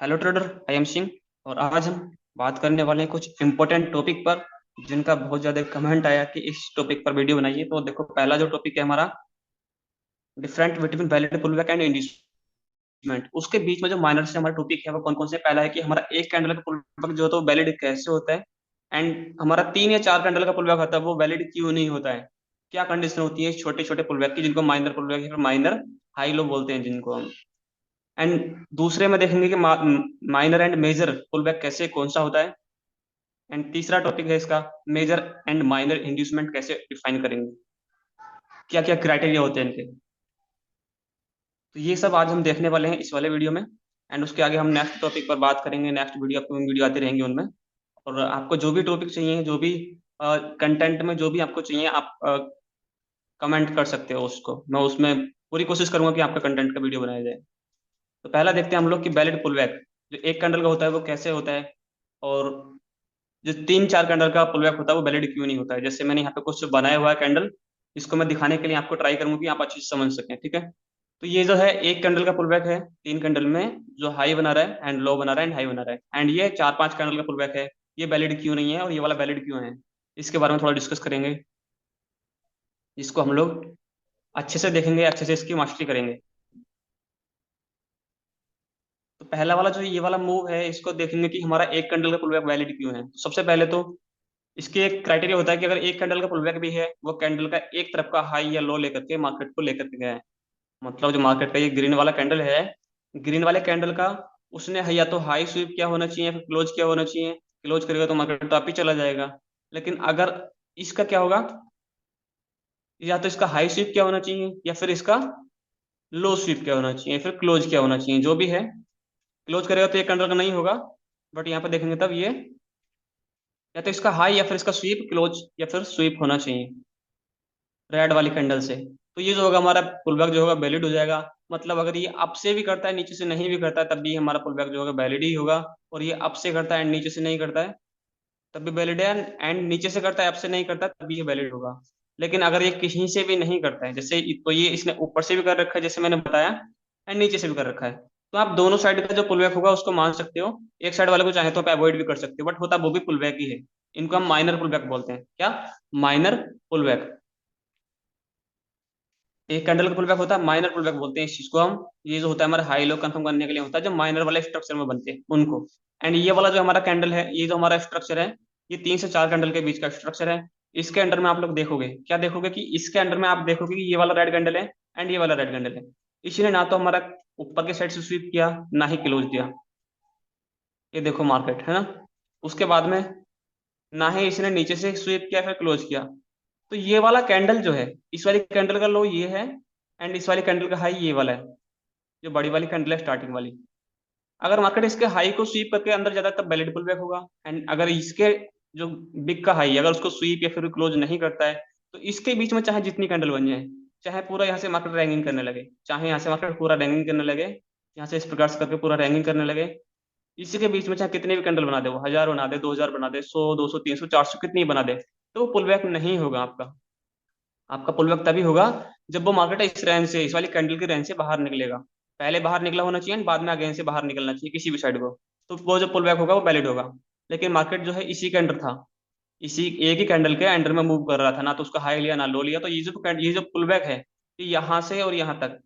Hello trader, I am Singh. और आज हम बात करने वाले हैं कुछ इम्पोर्टेंट टॉपिक पर, जिनका बहुत ज़्यादा कमेंट आया कि इस टॉपिक पर वीडियो बनाइए। तो देखो, पहला जो टॉपिक है हमारा, different between valid pullback and inducement. उसके बीच में जो माइनर से हमारा टॉपिक है वो कौन कौन से। पहला है कि हमारा एक कैंडल का पुलबैक जो होता है वो वैलिड कैसे होता है, एंड हमारा 3 या 4 कैंडल का पुलबैक होता है वो वैलिड क्यों नहीं होता है। क्या कंडीशन होती है छोटे छोटे पुलबैक की, जिनको माइनर पुलबैक या फिर माइनर हाई लो बोलते हैं जिनको हम। एंड दूसरे में देखेंगे कि माइनर एंड मेजर पुलबैक कैसे कौन सा होता है। एंड तीसरा टॉपिक है इसका, मेजर एंड माइनर इंड्यूसमेंट कैसे डिफाइन करेंगे, क्या क्या क्राइटेरिया होते हैं इनके। तो ये सब आज हम देखने वाले हैं इस वाले वीडियो में। एंड उसके आगे हम नेक्स्ट टॉपिक पर बात करेंगे, नेक्स्ट वीडियो आपको वीडियो आते रहेंगे उनमें। और आपको जो भी टॉपिक चाहिए, जो भी कंटेंट में जो भी आपको चाहिए, आप कमेंट कर सकते हो उसको। मैं उसमें पूरी कोशिश करूंगा कि आपका कंटेंट का वीडियो बनाया जाए। तो पहला देखते हैं हम लोग कि वैलिड पुलबैक जो एक कैंडल का होता है वो कैसे होता है, और जो 3 4 कैंडल का पुलबैक होता है वो वैलिड क्यों नहीं होता है। जैसे मैंने यहाँ पे कुछ बनाया हुआ है कैंडल, इसको मैं दिखाने के लिए आपको ट्राई करूंगा कि आप अच्छे से समझ सकें, ठीक है। तो ये जो है एक कैंडल का पुलबैक है, 3 कैंडल में जो हाई बना रहा है एंड लो बना रहा है एंड हाई बना रहा है, एंड ये 4 5 कैंडल का पुलबैक है। ये वैलिड क्यों नहीं है और ये वाला वैलिड क्यों है, इसके बारे में थोड़ा डिस्कस करेंगे। इसको हम लोग अच्छे से देखेंगे, अच्छे से इसकी मास्टरी करेंगे। तो पहला वाला जो ये वाला मूव है, इसको देखेंगे कि हमारा एक कैंडल का पुलबैक वैलिड क्यों है। तो सबसे पहले तो इसके एक क्राइटेरिया होता है कि अगर एक कैंडल का पुलबैक भी है, वो कैंडल का एक तरफ का हाई या लो लेकर के मार्केट को लेकर के गया है। मतलब जो मार्केट का ये ग्रीन वाला कैंडल है, ग्रीन वाले कैंडल का उसने या तो हाई स्वीप किया होना चाहिए, फिर क्लोज किया होना चाहिए। क्लोज करेगा तो मार्केट तो आप ही चला जाएगा। लेकिन अगर इसका क्या होगा, या तो इसका हाई स्वीप किया होना चाहिए, या फिर इसका लो स्वीप किया होना चाहिए, फिर क्लोज किया होना चाहिए। जो भी है, क्लोज करेगा तो ये कैंडल का नहीं होगा। बट यहाँ पे देखेंगे तब ये, या तो इसका हाई या फिर इसका स्वीप, क्लोज या फिर स्वीप होना चाहिए रेड वाली कैंडल से। तो ये जो होगा हमारा पुलबैक जो होगा वैलिड हो जाएगा। मतलब अगर ये अप से भी करता है नीचे से नहीं भी करता है तब भी हमारा पुलबैक जो होगा वैलिड ही होगा। और ये अप से करता है एंड नीचे से नहीं करता है तब भी वैलिड है, एंड नीचे से करता है अप से नहीं करता है तब भी ये वैलिड होगा। लेकिन अगर ये कहीं से भी नहीं करता है, जैसे तो ये इसने ऊपर से भी कर रखा है जैसे मैंने बताया, एंड नीचे से भी कर रखा है, तो आप दोनों साइड का जो पुलबैक होगा उसको मान सकते हो। एक साइड वाले को चाहे तो आप अवॉइड भी कर सकते हो, बट होता वो भी पुलबैक ही है। इनको हम माइनर पुलबैक बोलते हैं। क्या? Minor pullback. एक कैंडल का पुलबैक होता है, माइनर पुलबैक बोलते हैं इस चीज को हम। ये जो होता है हमारा हाई लो कंफर्म करने के लिए होता है, जो माइनर वाले स्ट्रक्चर में बनते हैं उनको। एंड ये वाला जो हमारा कैंडल है, ये जो हमारा स्ट्रक्चर है, ये 3 से 4 कैंडल के बीच का स्ट्रक्चर है। इसके अंडर में आप लोग देखोगे, क्या देखोगे कि इसके अंडर में आप देखोगे कि ये वाला रेड कैंडल है एंड ये वाला रेड कैंडल है। इसने ना तो हमारा ऊपर के साइड से स्वीप किया, ना ही क्लोज दिया। ये देखो मार्केट है ना। उसके बाद में ना ही इसने नीचे से स्वीप किया फिर क्लोज किया। तो ये वाला कैंडल जो है, इस वाली कैंडल का लो ये है, एंड इस वाली कैंडल का हाई ये वाला है, जो बड़ी वाली कैंडल है स्टार्टिंग वाली। अगर मार्केट इसके हाई को स्वीप करके अंदर जाता है तब वैलिड पुल बैक होगा। एंड अगर इसके जो बिग का हाई है, अगर उसको स्वीप या फिर क्लोज नहीं करता है, तो इसके बीच में चाहे जितनी कैंडल बन जाए, चाहे पूरा यहाँ से मार्केट रैंकिंग करने लगे, चाहे यहाँ से मार्केट पूरा रैंकिंग करने लगे, यहाँ से इस प्रकार से करके पूरा रैंकिंग करने लगे, इसी के बीच में चाहे कितने भी कैंडल बना दे, वो 1000 बना दे, 2000 बना दे, 100 200 300 400 कितनी बना दे, तो वो पुल बैक नहीं होगा आपका। आपका पुलबैक तभी होगा जब वो मार्केट इस रेंज से, इस वाली कैंडल की रेंज से बाहर निकलेगा। पहले बाहर निकला होना चाहिए and बाद में अगेन से बाहर निकलना चाहिए किसी भी साइड को। तो वो जो पुलबैक होगा वो वैलिड होगा। लेकिन मार्केट जो है इसी के अंडर था, इसी एक ही कैंडल के अंडर में मूव कर रहा था, ना तो उसका हाई लिया ना लो लिया। तो ये जो पुलबैक है, ये यहाँ से और यहाँ तक,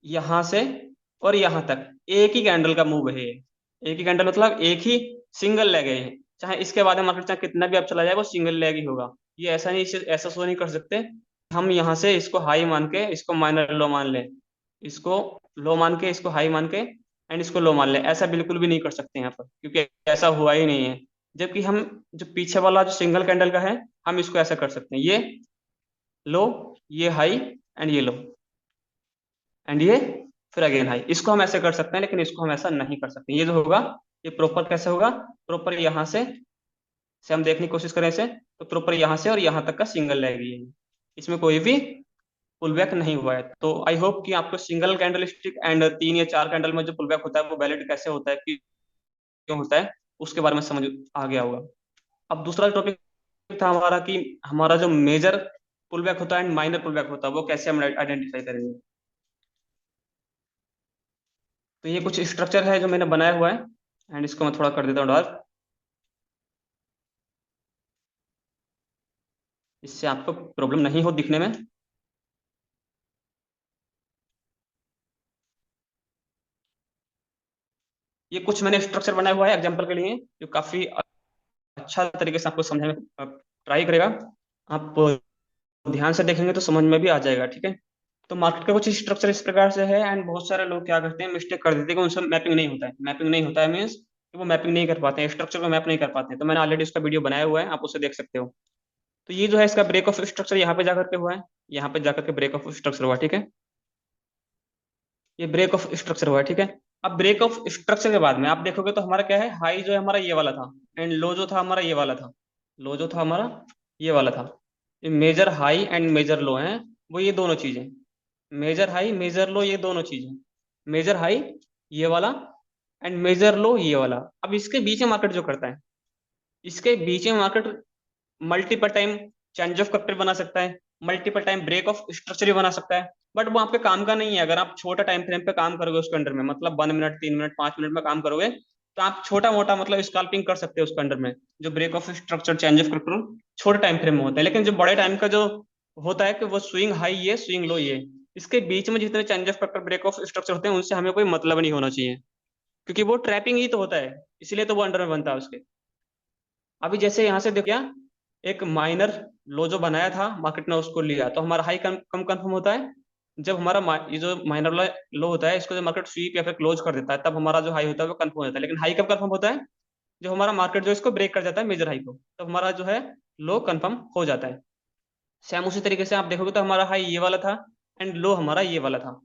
यहाँ से और यहाँ तक एक ही कैंडल का मूव है ये। एक ही कैंडल मतलब एक ही सिंगल लेग है ये। चाहे इसके बाद में मार्केट चाहे कितना भी अब चला जाए, वो सिंगल लेग ही होगा। ये ऐसा नहीं, इसे ऐसा सो नहीं कर सकते हम यहाँ से इसको हाई मान के इसको माइनर लो मान लें, इसको लो मान के इसको हाई मान के एंड इसको लो मान लें। ऐसा बिल्कुल भी नहीं कर सकते यहाँ पर, क्योंकि ऐसा हुआ ही नहीं है। जबकि हम जो पीछे वाला जो सिंगल कैंडल का है, हम इसको ऐसा कर सकते हैं, ये लो, ये हाई एंड ये लो, एंड ये फिर अगेन हाई। इसको हम ऐसे कर सकते हैं, लेकिन इसको हम ऐसा नहीं कर सकते। ये जो होगा, ये प्रॉपर कैसे होगा, प्रॉपर यहाँ से हम देखने की कोशिश करें इसे, तो प्रॉपर यहाँ से और यहाँ तक का सिंगल लेग ही है। इसमें कोई भी पुल बैक नहीं हुआ है। तो आई होप कि आपको सिंगल कैंडल स्टिक एंड 3 या 4 कैंडल में जो पुल बैक होता है वो वैलिड कैसे होता है, क्यों होता है, उसके बारे में समझ आ गया होगा। अब दूसरा टॉपिक था हमारा कि हमारा जो मेजर पुल बैक होता है एंड माइनर पुल बैक होता है वो कैसे हम आइडेंटिफाई करेंगे। तो ये कुछ स्ट्रक्चर है जो मैंने बनाया हुआ है, एंड इसको मैं थोड़ा कर देता हूँ डार्क, इससे आपको प्रॉब्लम नहीं हो दिखने में। ये कुछ मैंने स्ट्रक्चर बनाया हुआ है एग्जाम्पल के लिए, जो काफी अच्छा तरीके से आपको समझने में ट्राई करेगा। आप ध्यान से देखेंगे तो समझ में भी आ जाएगा, ठीक है। तो मार्केट का कुछ स्ट्रक्चर इस प्रकार से है, एंड बहुत सारे लोग क्या करते हैं, मिस्टेक कर देते हैं कि उनसे मैपिंग नहीं होता है। मैपिंग नहीं होता है मीन्स कि वो मैपिंग नहीं कर पाते हैं, स्ट्रक्चर को मैप नहीं कर पाते हैं। तो मैंने ऑलरेडी उसका वीडियो बनाया हुआ है, आप उसे देख सकते हो। तो ये जो है इसका ब्रेक ऑफ स्ट्रक्चर यहाँ पे जाकर के हुआ है, यहाँ पे जाकर के ब्रेक ऑफ स्ट्रक्चर हुआ, ठीक है। ये ब्रेक ऑफ स्ट्रक्चर हुआ है, ठीक है। अब ब्रेक ऑफ स्ट्रक्चर के बाद में आप देखोगे तो हमारा क्या है, हाई जो है हमारा ये वाला था, एंड लो जो था हमारा ये वाला था। लो जो था हमारा ये वाला था। ये मेजर हाई एंड मेजर लो है, वो ये दोनों चीजें। मेजर हाई मेजर लो ये दोनों चीजें। मेजर हाई ये वाला, एंड मेजर लो ये वाला। अब इसके बीच में मार्केट जो करता है, इसके बीच में market multiple time change of capital बना सकता है, multiple time break of structure भी बना सकता है। बट वो आपके काम का नहीं है। अगर आप छोटा टाइम फ्रेम पे काम करोगे उसके अंडर में, मतलब 1 मिनट, 3 मिनट, 5 मिनट में काम करोगे, तो आप छोटा मोटा मतलब स्कैल्पिंग कर सकते हो उसके अंडर में। जो break of structure change of capital छोटे टाइम फ्रेम में होता है, लेकिन जो बड़े टाइम का जो होता है कि वो स्विंग हाई ये स्विंग लो ये, इसके बीच में जितने change of capital break of structure होते हैं उनसे हमें कोई मतलब नहीं होना चाहिए, क्योंकि वो ट्रैपिंग ही तो होता है, इसलिए तो वो अंडर में बनता है उसके। अभी जैसे यहाँ से देखो क्या, एक माइनर लो जो बनाया था मार्केट ने उसको लिया, तो हमारा हाई कम कम कंफर्म होता है जब हमारा ये जो माइनर लो होता है इसको जब मार्केट स्वीप या फिर क्लोज कर देता है, तब हमारा जो हाई होता है वो कंफर्म होता है। लेकिन हाई कब कंफर्म होता है, जो हमारा मार्केट जो इसको ब्रेक कर जाता है मेजर हाई को, तब हमारा जो है लो कंफर्म हो जाता है। सेम उसी तरीके से आप देखोगे तो हमारा हाई ये वाला था, एंड लो हमारा ये वाला था।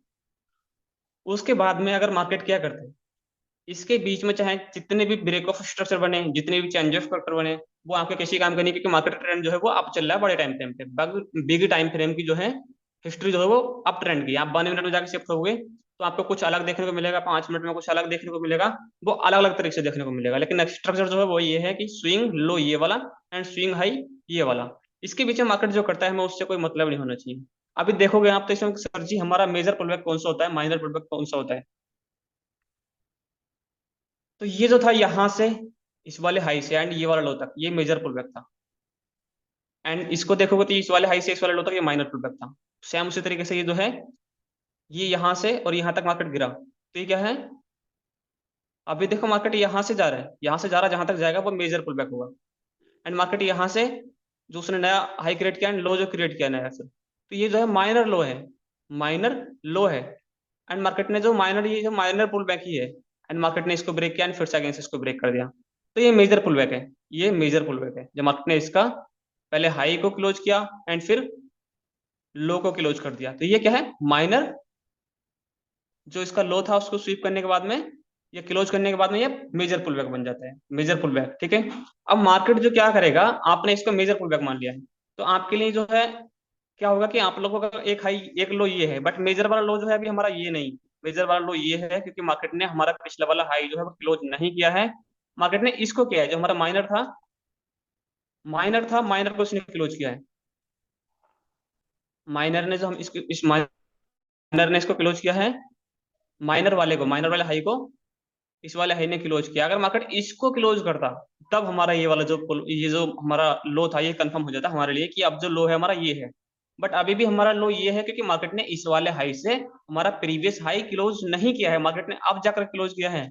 उसके बाद में अगर मार्केट क्या करता है, इसके बीच में चाहे जितने भी ब्रेक ऑफ स्ट्रक्चर बने, जितने भी चेंज ऑफ फैक्टर बने, वो आपके किसी काम का नहीं, क्योंकि मार्केट ट्रेंड जो है वो अप चल रहा है बड़े टाइम फ्रेम पे। बिग टाइम फ्रेम की जो है हिस्ट्री जो है वो अप ट्रेंड की। आप 1 मिनट में जाकर शिफ्ट होगे तो आपको कुछ अलग देखने को मिलेगा, 5 मिनट में कुछ अलग देखने को मिलेगा, वो अलग अलग तरीके से देखने को मिलेगा। लेकिन स्ट्रक्चर जो है वो ये है कि स्विंग लो ये वाला एंड स्विंग हाई ये वाला, इसके बीच में मार्केट जो करता है हमें उससे कोई मतलब नहीं होना चाहिए। अभी देखोगे आप तो इसमें सर जी हमारा मेजर पुलबैक कौन सा होता है, माइनर पुलबैक कौन सा होता है। तो ये जो था यहाँ से इस वाले हाई से एंड ये वाला लो तक ये मेजर पुलबैक था, एंड इसको देखोगे तो इस वाले हाई से इस वाले लो तक ये माइनर पुलबैक था। सेम उसी तरीके से ये जो है, ये यहाँ से और यहाँ तक मार्केट गिरा, तो ये क्या है, अभी देखो मार्केट यहाँ से जा रहा है, यहाँ से जा रहा है, जहां तक जाएगा वो मेजर पुलबैक होगा। एंड मार्केट यहाँ से जो उसने नया हाई क्रिएट किया एंड लो जो क्रिएट किया नया से, तो ये जो है माइनर लो है, माइनर लो है। एंड मार्केट ने जो माइनर, ये जो माइनर पुल बैक ही है, एंड मार्केट ने इसको ब्रेक किया एंड फिर से अगेंस्ट इसको ब्रेक कर दिया, तो ये मेजर पुल बैक है। ये मेजर पुल बैक है जब मार्केट ने इसका पहले हाई को क्लोज किया एंड फिर लो को क्लोज कर दिया, तो ये क्या है, माइनर जो इसका लो था उसको स्वीप करने के बाद में, ये क्लोज करने के बाद में ये मेजर पुल बैक बन जाता है, मेजर पुल बैक, ठीक है। अब मार्केट जो क्या करेगा, आपने इसको मेजर पुल बैक मान लिया है, तो आपके लिए जो है क्या होगा कि आप लोगों का एक हाई एक लो ये है, बट मेजर वाला लो जो है अभी हमारा ये नहीं। मेजर वाला लो ये है क्योंकि मार्केट ने हमारा पिछला वाला हाई जो है वो क्लोज नहीं किया है। मार्केट ने इसको किया है, जो हमारा माइनर था, माइनर था, माइनर को इसने क्लोज किया है। माइनर ने जो हम इसको इस माइनर ने इसको क्लोज किया है, माइनर वाले को, माइनर वाले हाई को इस वाले हाई ने क्लोज किया। अगर मार्केट इसको क्लोज करता तब हमारा ये वाला जो ये जो हमारा लो था ये कंफर्म हो जाता हमारे लिए कि अब जो लो है हमारा ये है। बट अभी भी हमारा लो ये है क्योंकि मार्केट ने इस वाले हाई से हमारा प्रीवियस हाई क्लोज नहीं किया है, मार्केट ने अब जाकर क्लोज किया है।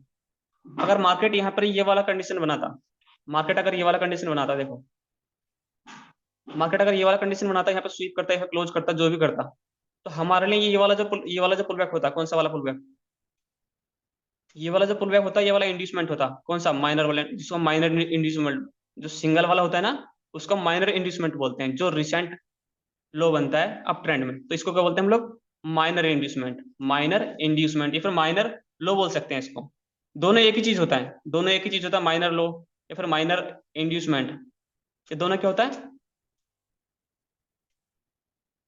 अगर मार्केट यहाँ पर ये वाला कंडीशन बनाता, मार्केट अगर ये वाला कंडीशन बनाता, देखो मार्केट अगर ये वाला कंडीशन बनाता, यहाँ पे स्वीप करता है, क्लोज करता, जो भी करता, तो हमारे लिए ये वाला जो पुल बैक होता, कौन सा वाला पुल बैक, ये वाला जो पुल बैक होता है, ये वाला इंड्यूसमेंट होता, कौन सा, माइनर वाला, जिसको माइनर इंड्यूसमेंट, जो सिंगल वाला होता है ना उसको माइनर इंड्यूसमेंट बोलते हैं। जो रिसेंट लो बनता है अप ट्रेंड में, तो इसको क्या बोलते हैं हम लोग, माइनर इंड्यूसमेंट, माइनर इंड्यूसमेंट या फिर माइनर लो बोल सकते हैं इसको। दोनों एक ही चीज होता है, दोनों एक ही चीज होता है, माइनर लो या फिर माइनर इंड्यूसमेंट, ये दोनों क्या होता है,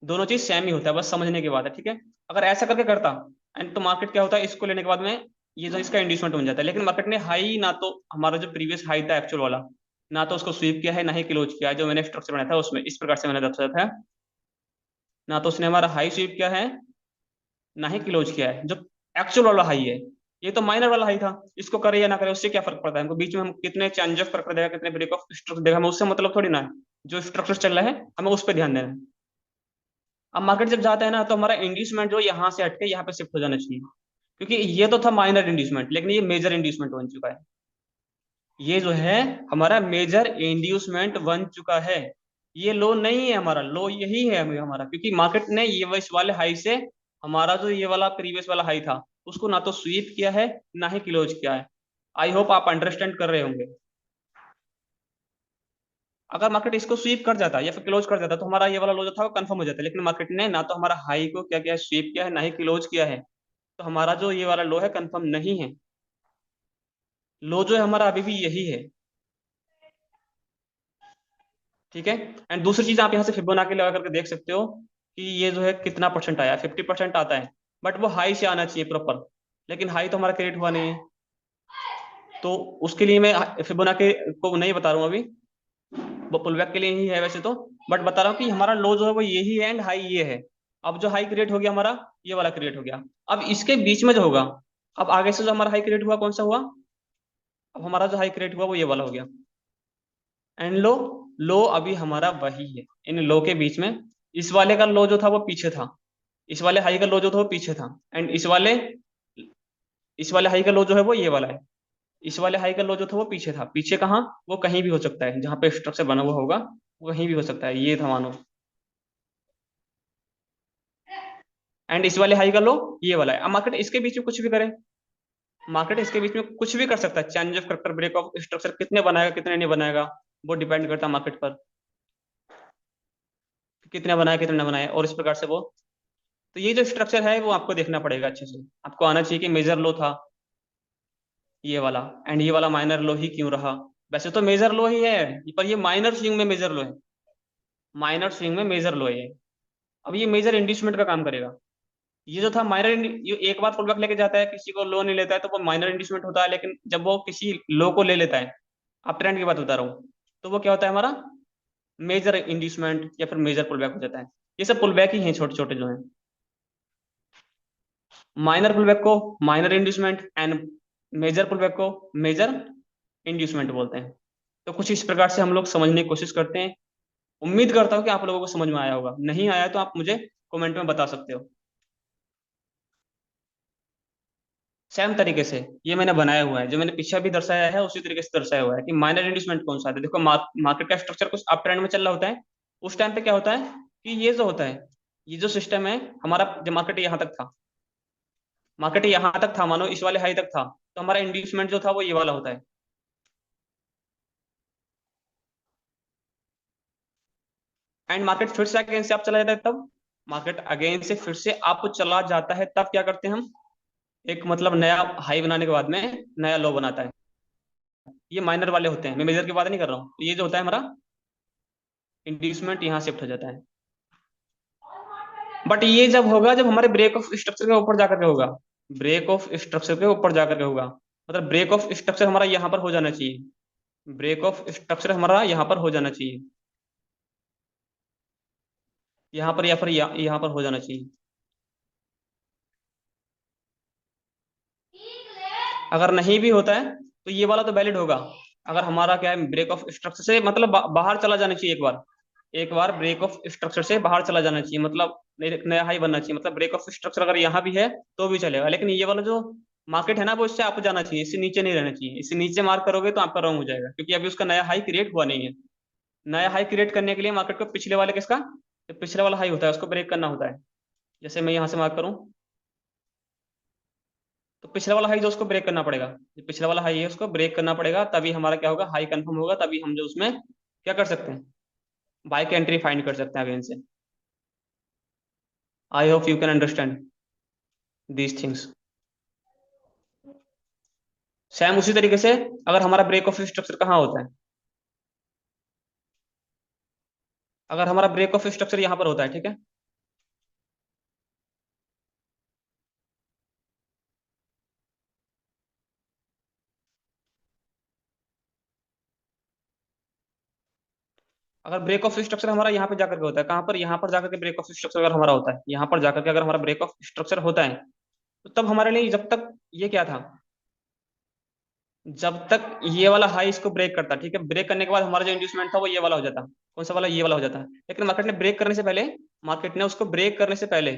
दोनों चीज सेम ही होता है, बस समझने की बात है, ठीक है। अगर ऐसा करके करता एंड तो मार्केट क्या होता है, इसको लेने के बाद में ये जो इसका इंड्यूसमेंट बन जाता है। लेकिन मार्केट ने हाई ना तो हमारा जो प्रीवियस हाई था एक्चुअल वाला, ना तो उसको स्वीप किया है ना ही क्लोज किया है। जो मैंने स्ट्रक्चर बनाया था उसमें इस प्रकार से मैंने दर्शाया था, ना तो उसने हमारा हाई स्वीप किया है ना ही क्लोज किया है, जो एक्चुअल वाला हाई है। ये तो माइनर वाला हाई था, इसको करे या ना करे उससे क्या फर्क पड़ता है हमको, बीच में हम कितने चेंज ऑफ कर देगा, कितने ब्रेक ऑफ स्ट्रक्चर देगा, हमें उससे मतलब थोड़ी ना है। जो स्ट्रक्चर चल रहा है हमें उस पर ध्यान देना है। अब मार्केट जब जाता है ना, तो हमारा इंड्यूसमेंट जो यहाँ से हटके यहाँ पे शिफ्ट हो जाना चाहिए, क्योंकि ये तो था माइनर इंड्यूसमेंट, लेकिन ये मेजर इंड्यूसमेंट बन चुका है। ये जो है हमारा मेजर इंड्यूसमेंट बन चुका है। ये लो नहीं है हमारा, लो यही है हमारा, क्योंकि मार्केट ने ये इस वाले हाई से हमारा जो ये वाला प्रीवियस वाला हाई था उसको ना तो स्वीप किया है, ना ही क्लोज किया है। आई होप आप अंडरस्टैंड कर रहे होंगे। अगर मार्केट इसको स्वीप कर जाता या फिर क्लोज कर जाता तो हमारा ये वाला लो जो था वो कंफर्म हो जाता, लेकिन मार्केट ने ना तो हमारा हाई को क्या किया है, स्वीप किया है, ना ही क्लोज किया है। तो हमारा जो ये वाला लो है कंफर्म नहीं है। लो जो है हमारा अभी भी यही है। ठीक है। एंड दूसरी चीज आप यहाँ से फिबोनाची लगा करके देख सकते हो कि ये जो है कितना परसेंट आया, 50% आता है। बट वो हाई से आना चाहिए प्रॉपर, लेकिन हाई तो हमारा क्रिएट हुआ नहीं है। तो उसके लिए मैं फिबोनाची को नहीं बता रहा हूँ अभी, वो पुलबैक के लिए ही है वैसे तो। बट बता रहा हूँ कि हमारा लो जो है वो यही है एंड हाई ये है। अब जो हाई क्रिएट हो गया हमारा, ये वाला क्रिएट हो गया। अब इसके बीच में जो होगा, अब आगे से जो हमारा हाई क्रिएट हुआ कौन सा हुआ, अब हमारा जो हाई क्रिएट हुआ वो ये वाला हो गया। एंड लो, लो अभी हमारा वही है इन लो के बीच में। इस वाले का लो जो था वो पीछे था, इस वाले हाई का लो जो था वो पीछे था। एंड इस वाले हाई का लो जो है वो ये वाला है। इस वाले हाई का लो जो था वो पीछे था, पीछे कहाँ, वो कहीं भी हो सकता है, जहां पे स्ट्रक्चर बना हुआ होगा वो कहीं भी हो सकता है, ये था मानो। एंड इस वाले हाई का लो ये वाला है। अब मार्केट इसके बीच में कुछ भी करे, मार्केट इसके बीच में कुछ भी कर सकता है, change of character, break of structure कितने बनाएगा कितने नहीं बनाएगा, वो डिपेंड करता है मार्केट पर, कितने बनाए कितने ना बनाए और इस प्रकार से वो। तो ये जो स्ट्रक्चर है वो आपको देखना पड़ेगा अच्छे से, आपको आना चाहिए कि मेजर लो था ये वाला, एंड ये वाला माइनर लो ही क्यों रहा। वैसे तो मेजर लो ही है, पर ये माइनर स्विंग में मेजर लो है, माइनर स्विंग में मेजर लो है ये। अब ये मेजर इंड्यूसमेंट का काम करेगा। ये जो था माइनर, ये एक बार पुलबैक लेके जाता है, किसी को लो नहीं लेता है तो वो माइनर इंड्यूसमेंट होता है, लेकिन जब वो किसी लो को ले लेता है, आप ट्रेंड की बात बता रहा हूँ, तो वो क्या होता है हमारा मेजर इंड्यूसमेंट या फिर मेजर पुलबैक हो जाता है। ये सब पुलबैक ही हैं छोटे छोटे जो हैं। माइनर पुलबैक को minor inducement and major pullback को मेजर इंड्यूसमेंट बोलते हैं। तो कुछ इस प्रकार से हम लोग समझने की कोशिश करते हैं। उम्मीद करता हूँ कि आप लोगों को समझ में आया होगा, नहीं आया तो आप मुझे कमेंट में बता सकते हो। सेम तरीके से ये मैंने बनाया हुआ है, जो मैंने पीछे भी दर्शाया है उसी तरीके से दर्शाया हुआ है कि माइनर इंड्यूसमेंट कौन सा है। देखो मार्केट का स्ट्रक्चर कुछ अप ट्रेंड में चल रहा होता है, उस टाइम पे क्या होता है कि ये जो होता है, ये जो सिस्टम है हमारा, जब मार्केट यहाँ तक था, मार्केट यहाँ तक था मानो इस वाले हाई तक था, तो हमारा इंड्यूसमेंट जो था वो ये वाला होता है। एंड मार्केट फिर से अगेन से आप चला जाता है तब, मार्केट अगेन से फिर से आप चला जाता है तब क्या करते हैं हम, एक मतलब नया हाई बनाने के बाद में नया लो बनाता है। ये माइनर वाले होते हैं, मैं मेजर की बात नहीं कर रहा हूँ। तो ये जो होता है हमारा इंड्यूसमेंट यहाँ शिफ्ट हो जाता है। बट ये जब होगा जब हमारे ब्रेक ऑफ स्ट्रक्चर के ऊपर जाकर के होगा, ब्रेक ऑफ स्ट्रक्चर के ऊपर जाकर के होगा, मतलब ब्रेक ऑफ स्ट्रक्चर हमारा यहाँ पर हो जाना चाहिए, ब्रेक ऑफ स्ट्रक्चर हमारा यहाँ पर हो जाना चाहिए, यहाँ पर या फिर यहाँ पर हो जाना चाहिए। अगर नहीं भी होता है तो ये वाला तो वैलिड होगा। अगर हमारा क्या है ब्रेक ऑफ स्ट्रक्चर से मतलब बाहर चला जाना चाहिए एक बार, एक बार ब्रेक ऑफ स्ट्रक्चर से बाहर चला जाना चाहिए, मतलब नया हाई बनना चाहिए, मतलब ब्रेक ऑफ स्ट्रक्चर अगर यहाँ भी है तो भी चलेगा, लेकिन ये वाला जो मार्केट है ना वो इससे आप जाना चाहिए, इससे नीचे नहीं रहना चाहिए। इससे नीचे मार्क करोगे तो आपका रॉन्ग हो जाएगा, क्योंकि अभी उसका नया हाई क्रिएट हुआ नहीं है। नया हाई क्रिएट करने के लिए मार्केट को पिछले वाले किसका, जो पिछले वाला हाई होता है उसको ब्रेक करना होता है। जैसे मैं यहाँ से मार्क करूँ, तो पिछला वाला हाई जो उसको ब्रेक करना पड़ेगा, जो पिछला वाला हाई है उसको ब्रेक करना पड़ेगा, तभी हमारा क्या होगा, हाई कंफर्म होगा, तभी हम जो उसमें क्या कर सकते हैं, बाय की एंट्री फाइंड कर सकते हैं अगेन से। I hope you can understand these things. Same उसी तरीके से अगर हमारा ब्रेक ऑफ स्ट्रक्चर कहाँ होता है, अगर हमारा ब्रेक ऑफ स्ट्रक्चर यहाँ पर होता है, ठीक है, अगर ब्रेक ऑफ स्ट्रक्चर हमारा यहाँ पे जाकर के होता है, कहाँ पर, यहाँ पर जाकर के ब्रेक ऑफ स्ट्रक्चर अगर हमारा होता है, यहाँ पर जाकर के अगर हमारा ब्रेक ऑफ स्ट्रक्चर होता है, तो तब हमारे लिए जब तक ये क्या था, जब तक ये वाला हाई इसको ब्रेक करता, ठीक है, ब्रेक करने के बाद हमारा जो इंड्यूसमेंट था वो ये वाला हो जाता। कौन सा वाला, ये वाला हो जाता। लेकिन मार्केट ने ब्रेक करने से पहले, मार्केट ने उसको ब्रेक करने से पहले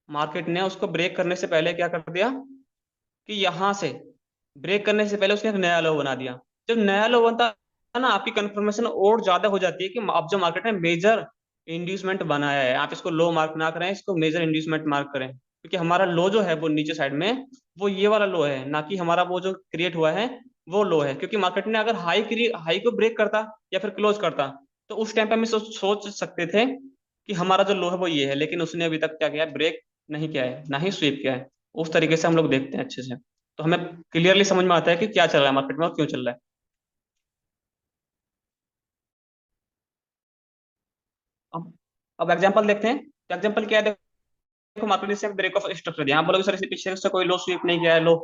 मार्केट ने उसको ब्रेक करने से पहले क्या कर दिया कि यहां से ब्रेक करने से पहले उसने एक नया लो बना दिया। जब नया लो बनता है ना, आपकी कंफर्मेशन और ज्यादा हो जाती है कि अब जो मार्केट ने मेजर इंड्यूसमेंट बनाया है, आप इसको लो मार्क ना करें, इसको मेजर इंड्यूसमेंट मार्क करें, क्योंकि हमारा लो जो है वो नीचे साइड में, वो ये वाला लो है, ना कि हमारा वो जो क्रिएट हुआ है वो लो है। क्योंकि मार्केट ने अगर हाई को ब्रेक करता या फिर क्लोज करता, तो उस टाइम पे हम सोच सकते थे कि हमारा जो लो है वो ये है, लेकिन उसने अभी तक क्या किया, ब्रेक नहीं किया है, ना ही स्वीप किया है। उस तरीके से हम लोग देखते हैं अच्छे से, तो हमें क्लियरली समझ में आता है कि क्या चल रहा है मार्केट में और क्यों चल रहा है। अब अब एग्जांपल देखते हैं। एग्जांपल क्या है, देखो मार्केट ने ब्रेक ऑफ स्ट्रक्चर दिया, आप बोलोगे सर इसके पीछे से कोई लो स्वीप नहीं किया है, लो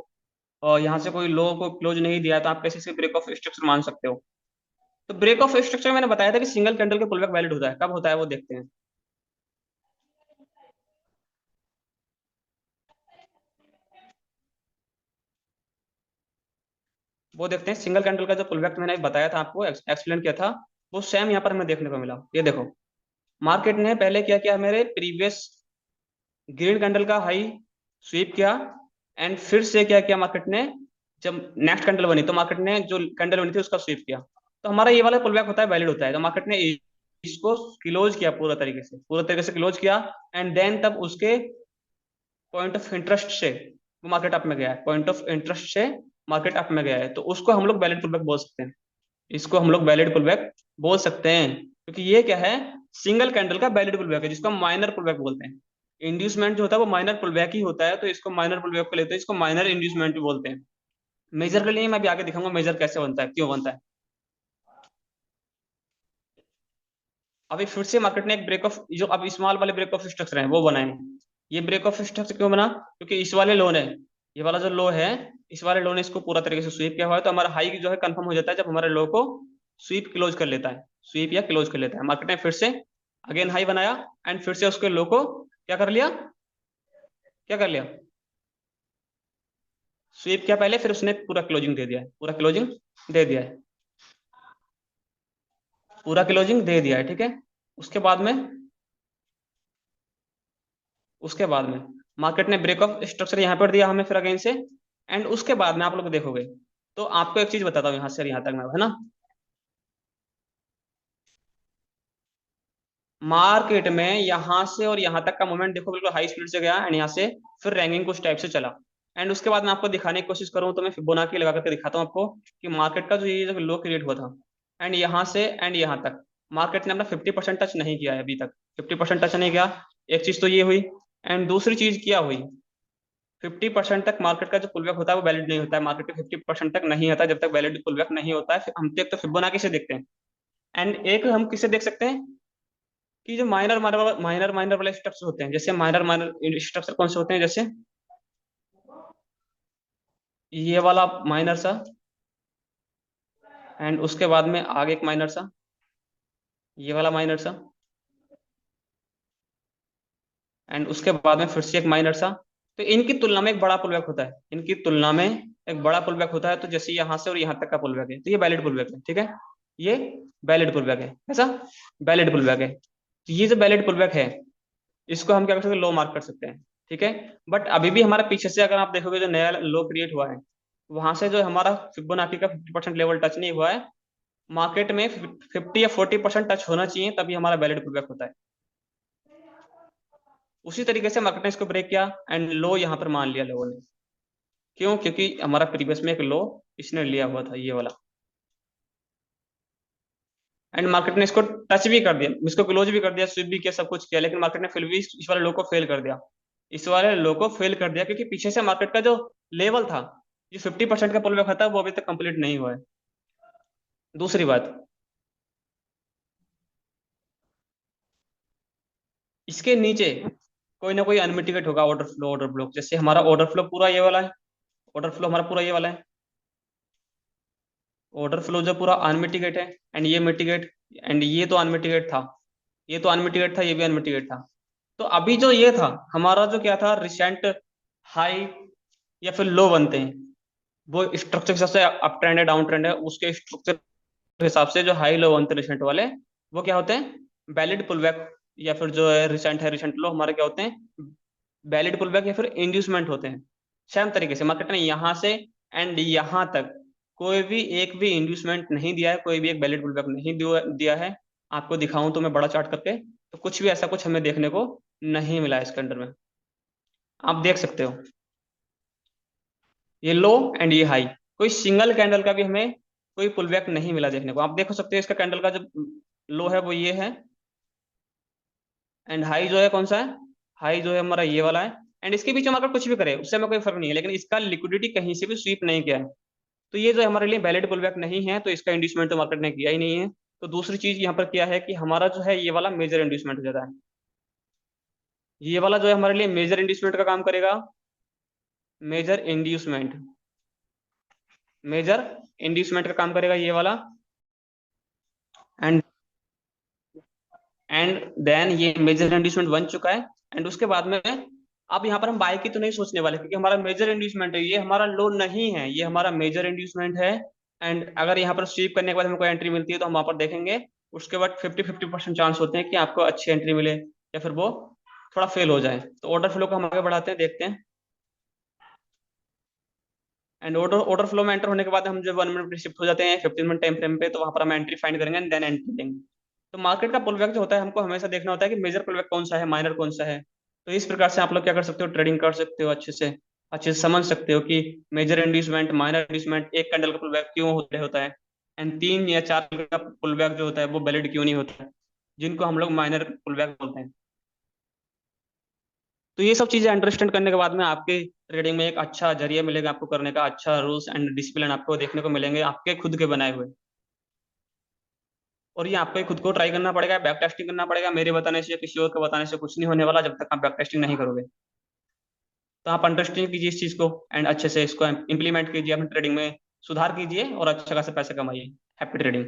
और यहाँ से कोई लो को क्लोज नहीं दिया है, तो आप कैसे इसे ब्रेक ऑफ स्ट्रक्चर मान सकते हो। तो ब्रेक ऑफ स्ट्रक्चर मैंने बताया था कि सिंगल कैंडल के पुलबैक वैलिड होता है, कब होता है वो देखते हैं। वो देखते हैं, सिंगल कैंडल का जो पुलबैक मैंने बताया था आपको, एक्सप्लेन किया था, वो सेम यहाँ पर हमें देखने को मिला। ये देखो, मार्केट ने पहले क्या किया, मेरे प्रीवियस ग्रीन कैंडल का हाई स्वीप किया, एंड फिर से क्या किया मार्केट ने, जब नेक्स्ट कैंडल बनी तो मार्केट ने जो कैंडल बनी थी उसका स्वीप किया। तो हमारा ये वाला पुलबैक होता है, वैलिड होता है। तो मार्केट ने इसको क्लोज किया, पूरा तरीके से क्लोज किया, एंड देन तब उसके पॉइंट ऑफ इंटरेस्ट से वो मार्केट अप में गया है, पॉइंट ऑफ इंटरेस्ट से मार्केट अप में गया है, तो उसको हम लोग वैलिड पुलबैक बोल सकते हैं। इसको हम लोग वैलिड पुलबैक बोल सकते हैं, क्योंकि ये क्या है, सिंगल कैंडल का वैलिड पुलबैक है, जिसको हम माइनर पुलबैक बोलते हैं। इंड्यूसमेंट जो होता है वो माइनर पुलबैक ही होता है, तो इसको माइनर पुलबैक पे लेते हैं, इसको माइनर इंड्यूसमेंट भी बोलते हैं। मेजर के लिए मैं भी आगे दिखाऊंगा मेजर कैसे बनता है, क्यों बनता है। अभी फिर से मार्केट ने एक ब्रेक ऑफ, जो अब स्मॉल वाले ब्रेक ऑफ स्ट्रक्चर है वो बनाए। ये ब्रेक ऑफ स्ट्रक्चर क्यों बना, क्योंकि इस वाले लो ने, ये वाला जो लो है, इस वाले लो ने इसको पूरा तरीके से स्वीप किया हुआ है, तो हमारा हाई जो है कंफर्म हो जाता है जब हमारे लो को स्वीप क्लोज कर लेता है, स्वीप या क्लोज कर लेता है। मार्केट ने फिर से अगेन हाई बनाया, एंड फिर से उसके लो को क्या कर लिया, क्या कर लिया, स्वीप किया पहले, फिर उसने पूरा क्लोजिंग दे दिया है, पूरा क्लोजिंग दे दिया है, पूरा क्लोजिंग दे दिया है, ठीक है। उसके बाद में, उसके बाद में मार्केट ने ब्रेक ऑफ स्ट्रक्चर यहाँ पर दिया हमें फिर अगेन से, एंड उसके बाद में आप लोग देखोगे, तो आपको एक चीज बताता हूँ यहाँ से यहाँ तक मैं, है ना। मार्केट में यहाँ से और यहाँ तक का मूवमेंट देखो, बिल्कुल हाई स्पीड से गया, एंड यहाँ से फिर रैंकिंग कुछ टाइप से चला, एंड उसके बाद मैं आपको दिखाने की कोशिश करूँ, तो मैं फिबोनाची लगा करके दिखाता हूँ आपको कि मार्केट का जो ये जो लो क्रिएट हुआ था, एंड यहाँ से एंड यहाँ तक मार्केट ने अपना 50% टच नहीं किया है अभी तक, 50% टच नहीं किया। एक चीज तो ये हुई, एंड दूसरी चीज क्या हुई, 50% तक मार्केट का जो पुलबैक होता है वो वैलिड नहीं होता है, मार्केट के 50% तक नहीं आता जब तक वैलिड पुलबैक नहीं होता है। हम तो एक तो फिबोनाची से देखते हैं, एंड एक हम किसे देख सकते हैं कि जो माइनर माइनर माइनर वाले स्ट्रक्चर होते हैं, जैसे माइनर माइनर स्ट्रक्चर कौन से होते हैं, जैसे ये वाला माइनर सा, एंड उसके बाद में आगे एक माइनर सा, ये वाला माइनर सा, एंड उसके बाद में फिर से एक माइनर सा। तो इनकी तुलना में एक बड़ा पुलबैक होता है, इनकी तुलना में एक बड़ा पुलबैक होता है, तो जैसे यहाँ से और यहाँ तक का पुलबैक है, तो ये वैलिड पुलबैक है, ठीक है। ये वैलिड पुलबैक है, ऐसा वैलिड पुलबैक है। तो ये जो वैलिड पुलबैक है, इसको हम क्या कर सकते हैं, लो मार्क कर सकते हैं, ठीक है। बट अभी भी हमारा पीछे से अगर आप देखोगे जो नया लो क्रिएट हुआ है, वहां से जो हमारा फिबोनाची का 50% लेवल टच नहीं हुआ है, मार्केट में 50 या 40% टच होना चाहिए, तभी हमारा वैलिड पुलबैक होता है। उसी तरीके से मार्केट ने इसको ब्रेक किया, एंड लो यहाँ पर मान लिया लोगों ने, क्यों, क्योंकि हमारा प्रीवियस में एक लो इसने लिया हुआ था, ये वाला, एंड मार्केट ने इसको टच भी कर दिया, इसको क्लोज भी कर दिया, स्विप भी किया, सब कुछ किया, लेकिन मार्केट ने फिर भी इस वाले लो को फेल कर दिया, इस वाले लो को फेल कर दिया, क्योंकि पीछे से मार्केट का जो लेवल था, जो 50% का पुलबैक था, वो अभी तक कंप्लीट नहीं हुआ है। दूसरी बात, इसके नीचे कोई ना कोई अनमिटिगेट होगा ऑर्डर फ्लो, जैसे हमारा ऑर्डर फ्लो पूरा ये वाला है, ऑर्डर फ्लो हमारा पूरा ये वाला है, ऑर्डर फ्लो जो पूरा अनमिटिगेट है, एंड ये मिटिगेट, एंड ये तो अनमिटिगेट था, ये तो अनमिटिगेट था, ये भी अनमिटिगेट था। तो अभी जो ये था हमारा जो क्या था, रिसेंट हाई या फिर लो बनते हैं, वो स्ट्रक्चर के हिसाब से अप ट्रेंड है डाउन ट्रेंड है, उसके स्ट्रक्चर के हिसाब से जो हाई लो बनते हैं रिसेंट वाले, वो क्या होते हैं, वैलिड पुलबैक, या फिर जो है रिसेंट लो हमारे क्या होते हैं, वैलिड पुलबैक या फिर इंड्यूसमेंट होते हैं। सेम तरीके से मार्केट ने यहाँ से एंड यहाँ तक कोई भी एक भी इंड्यूसमेंट नहीं दिया है, कोई भी एक वैलिड पुलबैक नहीं दिया है। आपको दिखाऊं तो मैं बड़ा चार्ट करके, तो कुछ भी ऐसा कुछ हमें देखने को नहीं मिला है इसके अंदर में। आप देख सकते हो ये लो एंड ये हाई, कोई सिंगल कैंडल का भी हमें कोई पुलबैक नहीं मिला देखने को। आप देख सकते हो इसका कैंडल का जो लो है वो ये है, एंड हाई जो है कौन सा है, हाई जो है हमारा ये वाला है। एंड इसके बीच में अगर कुछ भी करे उससे हमें कोई फर्क नहीं है, लेकिन इसका लिक्विडिटी कहीं से भी स्वीप नहीं किया है, तो ये जो हमारे लिए वैलिड पुलबैक नहीं है, तो इसका इंड्यूसमेंट तो मार्केट ने किया ही नहीं है। तो दूसरी चीज यहाँ पर क्या है कि हमारा जो है ये वाला मेजर इंड्यूसमेंट हो जाता है, ये वाला जो है हमारे लिए मेजर इंड्यूसमेंट का काम करेगा, मेजर इंड्यूसमेंट, मेजर इंड्यूसमेंट का काम करेगा ये वाला। एंड एंड देन ये मेजर इंड्यूसमेंट बन चुका है, एंड उसके बाद में अब यहाँ पर हम बाय की तो नहीं सोचने वाले, क्योंकि हमारा मेजर इंड्यूसमेंट है, ये हमारा लो नहीं है, ये हमारा मेजर इंड्यूसमेंट है। एंड अगर यहाँ पर स्वीप करने के बाद हमको एंट्री मिलती है तो हम वहां पर देखेंगे, उसके बाद 50-50% चांस होते हैं कि आपको अच्छी एंट्री मिले या फिर वो थोड़ा फेल हो जाए। तो ऑर्डर फ्लो को हम आगे बढ़ाते हैं, देखते हैं। एंड ऑर्डर ऑर्डर फ्लो में एंटर होने के बाद हम जब 1 मिनट पे शिफ्ट हो जाते हैं 15 मिनट टाइम फ्रेम पे, तो वहां पर हम एंट्री फाइंड करेंगे एंड देन एंट्री देंगे। तो मार्केट का पुलबैक जो होता है हमको हमेशा देखना होता है कि मेजर पुलबैक कौन सा है, माइनर कौन सा है। तो इस प्रकार से आप लोग क्या कर सकते हो, ट्रेडिंग कर सकते हो, अच्छे से समझ सकते हो कि मेजर इंड्यूसमेंट माइनर इंड्यूसमेंट एक कैंडल का पुलबैक क्यों होता है, एंड 3 या 4 का पुलबैक जो होता है वो वैलिड क्यों नहीं होता है, जिनको हम लोग माइनर पुलबैक बोलते हैं। तो ये सब चीजें अंडरस्टैंड करने के बाद में आपके ट्रेडिंग में एक अच्छा जरिया मिलेगा आपको करने का, अच्छा रूल्स एंड डिसिप्लिन आपको देखने को मिलेंगे आपके खुद के बनाए हुए। और ये आपको ही खुद को ट्राई करना पड़ेगा, बैक टेस्टिंग करना पड़ेगा, मेरे बताने से किसी और के बताने से कुछ नहीं होने वाला जब तक आप बैक टेस्टिंग नहीं करोगे। तो आप अंडरस्टैंड कीजिए इस चीज को एंड अच्छे से इसको इम्प्लीमेंट कीजिए अपनी ट्रेडिंग में, सुधार कीजिए और अच्छा खासा पैसा कमाइए। Happy trading.